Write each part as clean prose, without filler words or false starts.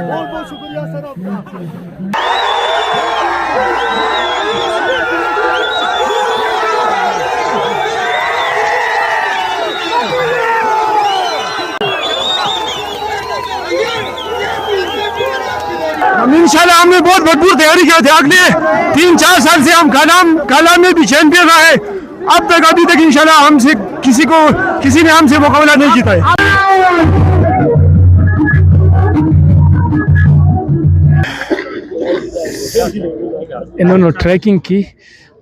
बहुत बहुत शुक्रिया सर आपका। इंशाल्लाह हमने बहुत भरपूर तैयारी किया थे। अगले 3-4 साल से हम काला में भी चैंपियन रहा है। अभी तक इंशाल्लाह हमसे किसी ने हमसे मुकाबला नहीं जीता है। इन्होंने ट्रैकिंग की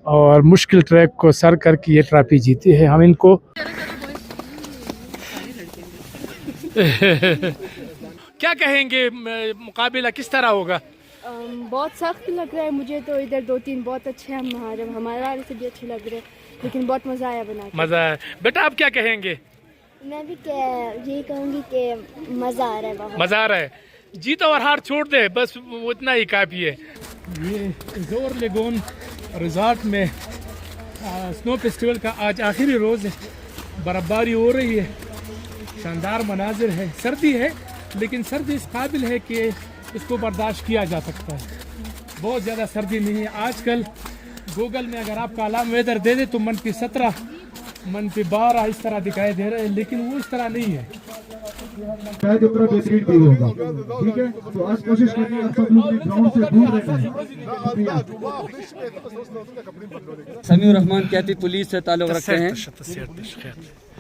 और मुश्किल ट्रैक को सर करके ये ट्रॉफी जीती है। हम इनको क्या कहेंगे, मुकाबला किस तरह होगा? बहुत सख्त लग रहा है मुझे तो। इधर 2-3 बहुत अच्छे हैं, हमारे वाले से भी अच्छे लग रहे हैं, लेकिन बहुत मज़ा आया बना के। मज़ा आया। बेटा आप क्या कहेंगे? मैं भी यही कहूँगी कि मज़ा आ रहा है बहुत। मज़ा आ रहा है। जीत और हार छोड़ दे, बस उतना ही काफ़ी है। ये एज़ोर लेगोन रिजॉर्ट में स्नो फेस्टिवल का आज आखिरी रोज़ है। बर्फ़बारी हो रही है, शानदार मनाजिर है। सर्दी है लेकिन सर्दी इस काबिल है कि इसको बर्दाश्त किया जा सकता है। बहुत ज़्यादा सर्दी नहीं है। आजकल गूगल में अगर आपका अलार्म वेदर दे दे तो -17, -12 इस तरह दिखाई दे रहा है, लेकिन वो इस तरह नहीं है। शायद उतना बेहतरीन भी होगा। ठीक है, तो आज कोशिश करिए आप सब लोग ग्राउंड से दूर रहें। समीउर रहमान कहती पुलिस से ताल्लुक़ रखते हैं।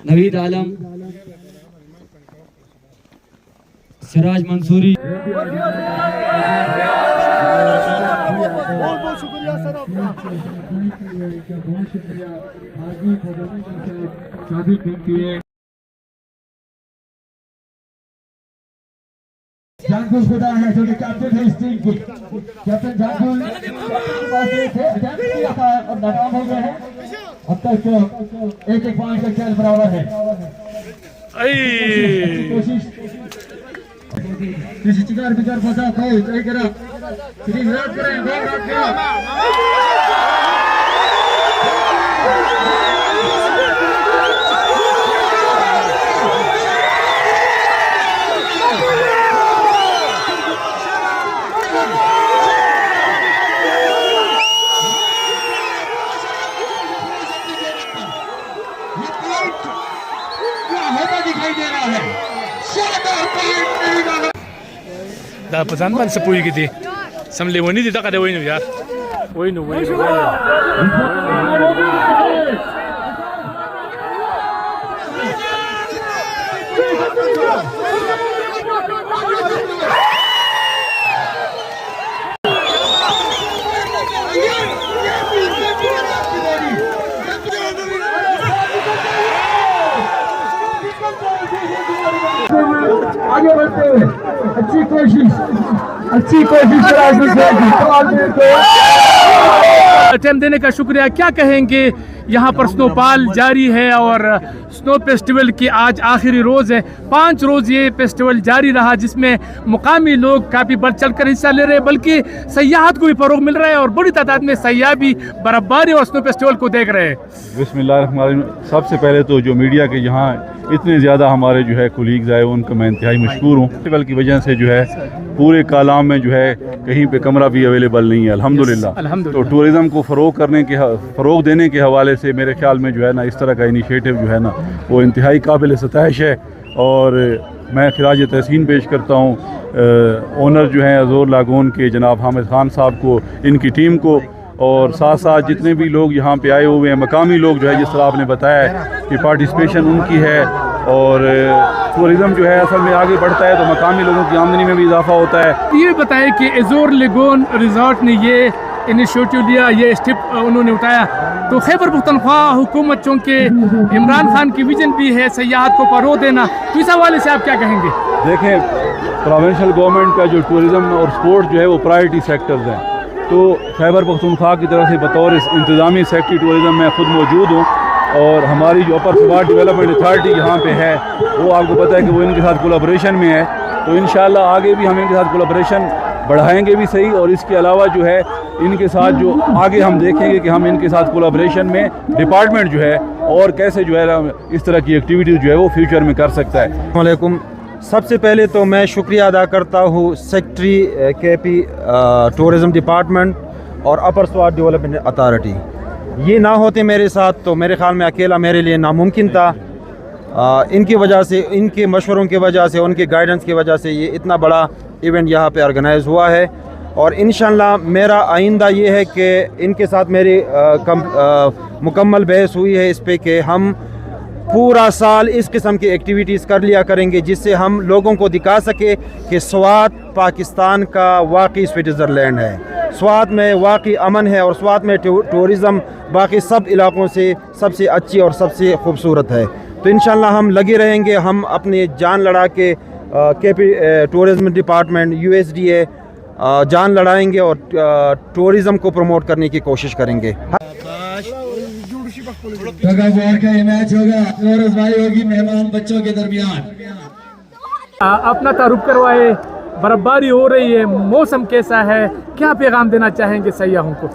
नवीद आलम, सिराज मंसूरी। बहुत बहुत शुक्रिया सर आपका। बहुत शुक्रिया। शादी की जानकुल खुदा है जो कैप्टन है इस टीम की। कैप्टन जानकुल और नाकाम हो गए हैं। अब तक 1-1 पॉइंट का खेल बराबर है। कोशिश किसी चिकार बिकार फंसा कोई ट्राई करा श्री विराट करें बॉल रख दिखाई दे रहा है। दा pesan ban sepui gitu. Samle wani di tak ada wani ya. Wani. आगे बढ़ते हुए अच्छी कोशिश अटेम्प्ट देने का शुक्रिया। क्या कहेंगे, यहाँ पर स्नोफॉल जारी है और स्नो फेस्टिवल की आज आखिरी रोज़ है। 5 रोज़ ये फेस्टिवल जारी रहा, जिसमें मुकामी लोग काफ़ी बढ़ चढ़ कर हिस्सा ले रहे हैं, बल्कि सयाहत को भी फ़रोग मिल रहा है और बड़ी तादाद में सयाह भी बर्फबारी और स्नो फेस्टिवल को देख रहे हैं। बिस्मिल्लाह। सबसे पहले तो जो मीडिया के यहाँ इतने ज़्यादा हमारे जो है कोलीग्स आए, उनका मैं इंतहाई मशकूर हूँ। फेस्टिवल की वजह से जो है पूरे कालाम में जो है कहीं पे कमरा भी अवेलेबल नहीं है, अल्हम्दुलिल्लाह। तो टूरिज़म को फ़रोग देने के हवाले से मेरे ख्याल में जो है ना, इस तरह का इनिशिएटिव जो है ना, वो इंतहाई काबिल सताइश है। और मैं खिराज तहसीन पेश करता हूँ ओनर जो हैं एज़ोर लागोन के जनाब हामिद खान साहब को, इनकी टीम को, और साथ साथ जितने भी लोग यहाँ पे आए हुए हैं, मकामी लोग जो है, जिस तरह आपने बताया है कि पार्टिसिपेशन उनकी है। और टूरिज़म जो है असल में आगे बढ़ता है तो मकामी लोगों की आमदनी में भी इजाफा होता है। ये बताएं कि एज़ोर लेगोन रिजॉर्ट ने ये इनिशिएटिव लिया, ये स्टेप उन्होंने उठाया, तो खैबर पख्तूनख्वा हुकूमत चूँकि इमरान खान की विजन भी है सयाहत को फ़रोग़ देना, तो इस हवाले से आप क्या कहेंगे? देखें, प्रोविंशियल गवर्नमेंट का जो टूरिज़म और स्पोर्ट्स जो है वो प्रायोरिटी सेक्टर्स हैं। तो खैबर पख्तूनख्वा की तरफ से बतौर इंतज़ामी सेक्रेटरी टूरिज़म में ख़ुद मौजूद हूँ, और हमारी जो अपर सबार्ड डेवलपमेंट अथॉरिटी यहाँ पे है, वो आपको पता है कि वो इनके साथ कोलैबोरेशन में है। तो इंशाल्लाह आगे भी हम इनके साथ कोलैबोरेशन बढ़ाएंगे भी सही, और इसके अलावा जो है इनके साथ जो आगे हम देखेंगे कि हम इनके साथ कोलैबोरेशन में डिपार्टमेंट जो है और कैसे जो है इस तरह की एक्टिविटीज़ जो है वो फ्यूचर में कर सकता है। अस्सलामुअलैकुम। सबसे पहले तो मैं शुक्रिया अदा करता हूँ सेक्रेटरी केपी टूरिज़म डिपार्टमेंट और अपर स्वात डेवलपमेंट अथॉरिटी। ये ना होते मेरे साथ तो मेरे ख्याल में अकेला मेरे लिए नामुमकिन था। इनकी वजह से, इनके मशवरों की वजह से, उनके गाइडेंस की वजह से ये इतना बड़ा इवेंट यहाँ पे ऑर्गेनाइज़ हुआ है। और इंशाल्लाह मेरा आइंदा ये है कि इनके साथ मेरी मुकम्मल बहस हुई है इस पे कि हम पूरा साल इस किस्म की एक्टिविटीज़ कर लिया करेंगे जिससे हम लोगों को दिखा सके कि स्वात पाकिस्तान का वाकई स्विट्ज़रलैंड है, स्वात में वाकई अमन है और स्वात में टूरिज़म बाकी सब इलाकों से सबसे अच्छी और सबसे खूबसूरत है। तो इंशाल्लाह हम लगे रहेंगे, हम अपनी जान लड़ा के केपी टूरिज़म डिपार्टमेंट USDA जान लड़ाएंगे और टूरिज़म को प्रमोट करने की कोशिश करेंगे। का ये मैच होगा, भाई होगी मेहमान बच्चों के दरमियान। अपना तारुफ करवाए, बर्फबारी हो रही है, मौसम कैसा है, क्या पैगाम देना चाहेंगे सयाहों को?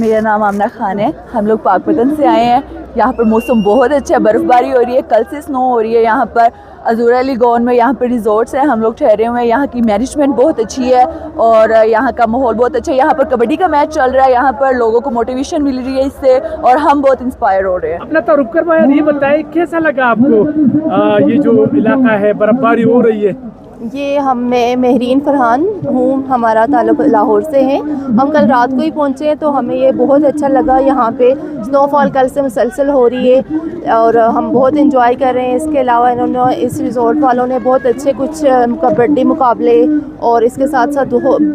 मेरा नाम आमना खान है, हम लोग पाकपतन से आए हैं। यहाँ पर मौसम बहुत अच्छा है, बर्फ़बारी हो रही है, कल से स्नो हो रही है। यहाँ पर अजूर अली गॉन में यहाँ पर रिजॉर्ट्स हैं, हम लोग ठहरे हुए हैं। यहाँ की मैनेजमेंट बहुत अच्छी है और यहाँ का माहौल बहुत अच्छा है। यहाँ पर कबड्डी का मैच चल रहा है, यहाँ पर लोगों को मोटिवेशन मिल रही है इससे और हम बहुत इंस्पायर हो रहे हैं। अपना तारुफ करवाया, ये बताएं कैसा लगा आपको ये जो इलाका है, बर्फबारी हो रही है? ये मैं मेहरीन फरहान हूँ, हमारा ताल्लुक़ लाहौर से है। हम कल रात को ही पहुँचे हैं तो हमें ये बहुत अच्छा लगा। यहाँ पे स्नोफॉल कल से मुसलसल हो रही है और हम बहुत इंजॉय कर रहे हैं। इसके अलावा इन्होंने, इस रिज़ॉर्ट वालों ने बहुत अच्छे कुछ कबड्डी मुकाबले और इसके साथ साथ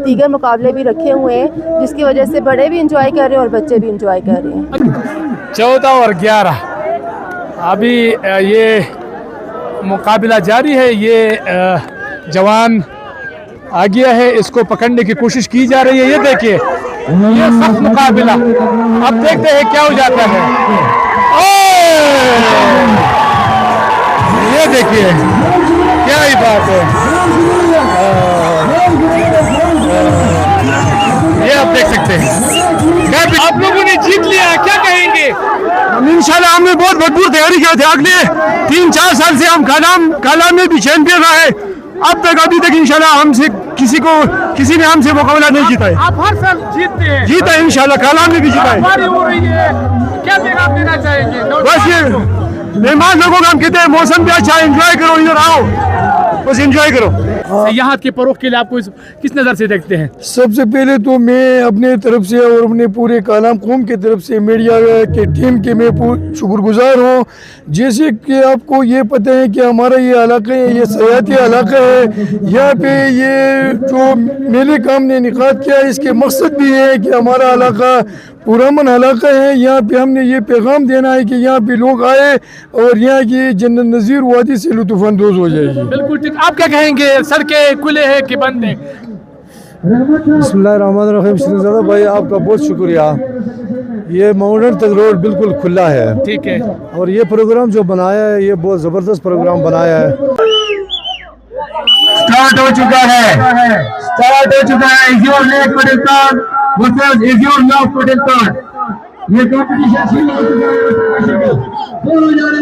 दीगर मुकाबले भी रखे हुए हैं जिसकी वजह से बड़े भी इंजॉय कर रहे हैं और बच्चे भी इंजॉय कर रहे हैं। 14 और 11 अभी ये मुकाबला जारी है। ये जवान आ गया है, इसको पकड़ने की कोशिश की जा रही है। ये देखिए, ये सख्त मुकाबला, अब देखते हैं क्या हो जाता है। ये देखिए, क्या ही बात है, ये आप देख सकते हैं। आप लोगों ने जीत लिया, क्या कहेंगे? इंशाल्लाह हमने बहुत भरपूर तैयारी की थी। अगले 3-4 साल से हम कालाम में भी चैंपियन रहे। अब तक अभी तक इंशाल्लाह हमसे किसी ने हमसे मुकाबला नहीं जीता है। आप हर साल जीतते हैं? जीता है इंशाल्लाह, कालाम में भी जीता है। हो रही है, क्या पैगाम देना चाहेंगे? बस ये मेहमान लोगों का हम कहते हैं मौसम भी अच्छा है, एंजॉय करो, इधर आओ, बस एंजॉय करो। यहाँ के फरोग के लिए आपको किस नज़र से देखते हैं? सबसे पहले तो मैं अपने तरफ से और अपने पूरे कालाम कौम की तरफ से मीडिया के टीम के मैं शुक्रगुजार हूँ। जैसे कि आपको ये पता है कि हमारा ये इलाका है, ये सयाहती इलाका है। यहाँ पे ये जो मेले का हमने इनेकाद किया, इसके मकसद भी है कि हमारा इलाका पुरअमन इलाका है। यहाँ पे हमने ये पैगाम देना है कि यहाँ पे लोग आए और यहाँ की जन्नत नज़ीर वादी से लुत्फ़अंदोज़ हो जाएगी। बिल्कुल ठीक। आप क्या कहेंगे, सड़कें खुले हैं कि बंद हैं? बिस्मिल्लाहिर्रहमानिर्रहीम। श्रीज़ादा भाई आपका बहुत शुक्रिया। ये माउंटेन तक रोड बिल्कुल खुला है, ठीक है, और ये प्रोग्राम जो बनाया है ये बहुत ज़बरदस्त प्रोग्राम बनाया है। स्टार्ट हो चुका है, स्टार्ट हो चुका है। इज योर लेग पटेलतान वर्सेस इज योर लव पटेलतान। ये कंपटीशन शुरू हो चुका है। दोनों जाने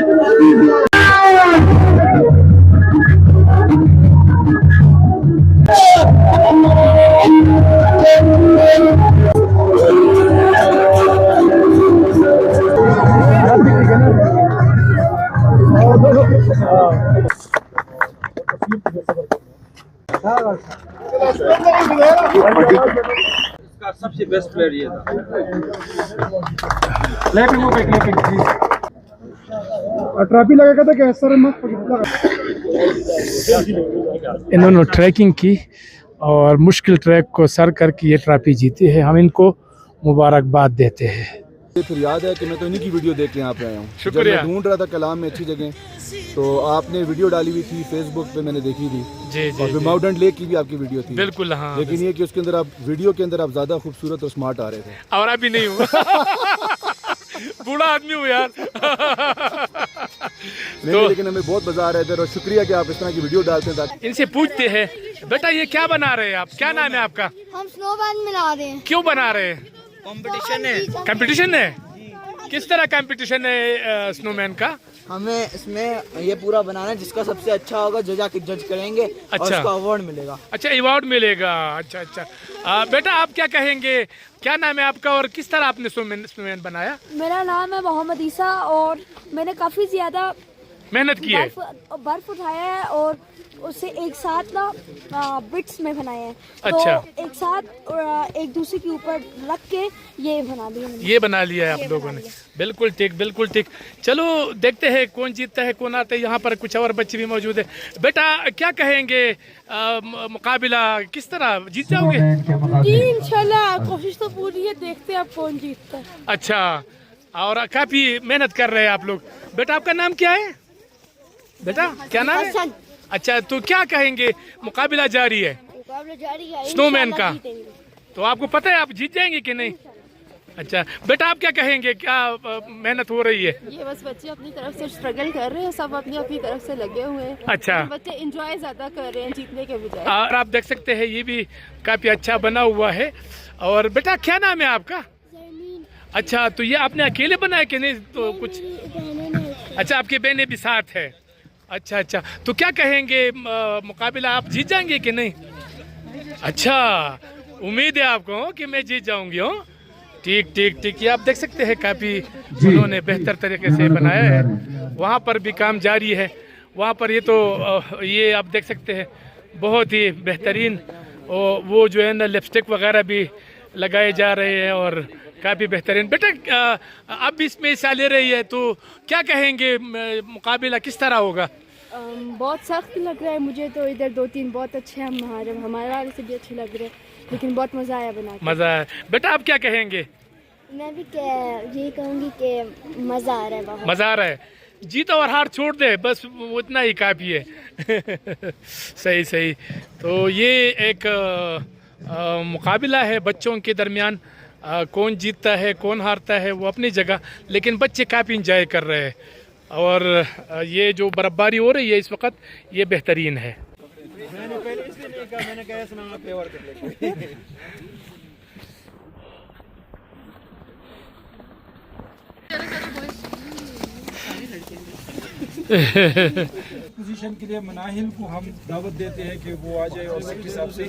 सबसे बेस्ट प्लेयर ये था। ट्रैफिक लगेगा तो कैसा इन्होंने ट्रैकिंग की और मुश्किल ट्रैक को सर करके ये ट्रॉफी जीती है। हम इनको मुबारकबाद देते हैं। फिर याद है कि मैं तो इन्हीं की वीडियो देख के यहाँ पे आया हूँ। शुक्रिया। जब मैं ढूंढ रहा था कलाम में अच्छी जगह, तो आपने वीडियो डाली हुई थी फेसबुक पे, मैंने देखी थी। जी जी, और फिर माउंटेन लेक की भी आपकी वीडियो थी। बिल्कुल, हाँ। लेकिन ये कि उसके अंदर आप वीडियो के अंदर आप ज्यादा खूबसूरत और स्मार्ट आ रहे थे। और अभी नहीं हूँ बूढ़ा आदमी हूँ यार। नहीं, लेकिन हमें बहुत मजा आ रहा है और शुक्रिया कि आप इस तरह की वीडियो डालते हैं। इनसे पूछते हैं, बेटा ये क्या बना रहे हैं आप, क्या नाम है आपका? हम स्नोमैन बना रहे हैं। क्यों बना रहे हैं? कंपटीशन है। कंपटीशन है? किस तरह कंपटीशन है स्नोमैन का? हमें इसमें ये पूरा बनाना है, जिसका सबसे अच्छा होगा जो जाके जज करेंगे और उसको अवार्ड मिलेगा। अच्छा, अवार्ड मिलेगा। अच्छा अच्छा। बेटा आप क्या कहेंगे, क्या नाम है आपका और किस तरह आपने स्नोमैन बनाया? मेरा नाम है मोहम्मद ईसा और मैंने काफ़ी ज़्यादा मेहनत की है, बर्फ उठाया है और उसे एक साथ ना बिट्स में बनाए हैं। अच्छा। तो एक साथ एक दूसरे के ऊपर रख के ये बना दिया मैंने। ये बना लिया है आप लोगों ने। बिल्कुल ठीक, बिल्कुल ठीक। चलो देखते हैं कौन जीतता है कौन आता है। यहाँ पर कुछ और बच्चे भी मौजूद है। बेटा क्या कहेंगे, मुकाबला किस तरह जीत जाओगे? इंशाल्लाह कोशिश तो पूरी है, देखते हैं अब कौन जीतता है। अच्छा, और काफी मेहनत कर रहे हैं आप लोग। बेटा आपका नाम क्या है? बेटा क्या नाम है? अच्छा, तो क्या कहेंगे, मुकाबला जारी है स्नोमैन का, तो आपको पता है आप जीत जाएंगे कि नहीं? अच्छा बेटा आप क्या कहेंगे, क्या मेहनत हो रही है? ये बस बच्चे अपनी तरफ से स्ट्रगल कर रहे हैं, सब अपनी अपनी तरफ से लगे हुए हैं। अच्छा, बच्चे एंजॉय ज्यादा कर रहे हैं जीतने के बजाय। और आप देख सकते हैं ये भी काफी अच्छा बना हुआ है। और बेटा क्या नाम है आपका? अच्छा, तो ये आपने अकेले बनाया कि नहीं? तो कुछ अच्छा, आपकी बहनें भी साथ है। अच्छा अच्छा, तो क्या कहेंगे, मुकाबला आप जीत जाएंगे कि नहीं? अच्छा, उम्मीद है आपको कि मैं जीत जाऊंगी। हो ठीक ठीक ठीक। ये आप देख सकते हैं काफ़ी उन्होंने बेहतर तरीके से बनाया है। वहाँ पर भी काम जारी है। वहाँ पर ये तो ये आप देख सकते हैं बहुत ही बेहतरीन, और वो जो है ना लिपस्टिक वगैरह भी लगाए जा रहे हैं और काफ़ी बेहतरीन। बेटा आप भी इसमें हिस्सा ले रही है, तो क्या कहेंगे, मुकाबला किस तरह होगा? बहुत सख्त लग रहा है मुझे तो। इधर 2-3 बहुत अच्छे हैं हमारे वाले से भी अच्छे लग रहे हैं, लेकिन बहुत मज़ा आया बना के। मज़ा आया। बेटा आप क्या कहेंगे? मैं भी यही कहूँगी कि मज़ा आ रहा है बहुत। मज़ा आ रहा है। जीत और हार छोड़ दे, बस उतना ही काफ़ी है। सही सही। तो ये एक मुकाबला है बच्चों के दरमियान। कौन जीतता है कौन हारता है वो अपनी जगह, लेकिन बच्चे काफ़ी इंजॉय कर रहे हैं। और ये जो बर्फबारी हो रही है इस वक्त, ये बेहतरीन है। मैंने पहले इसलिए नहीं कहा, मैंने कहा सुना आप फेवर कर लेंगे। पोजीशन के लिए मनाहिल को हम दावत देते हैं कि वो आ जाए और सेक्रेटरी साहब से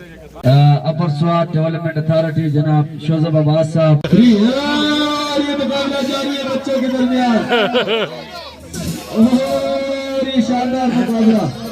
अपर स्वात डेवलपमेंट अथॉरिटी जनाब शोजब अब्बास साहब। ये मुकाबला जारी है बच्चों के दरमियान। शानदार मुकाबला।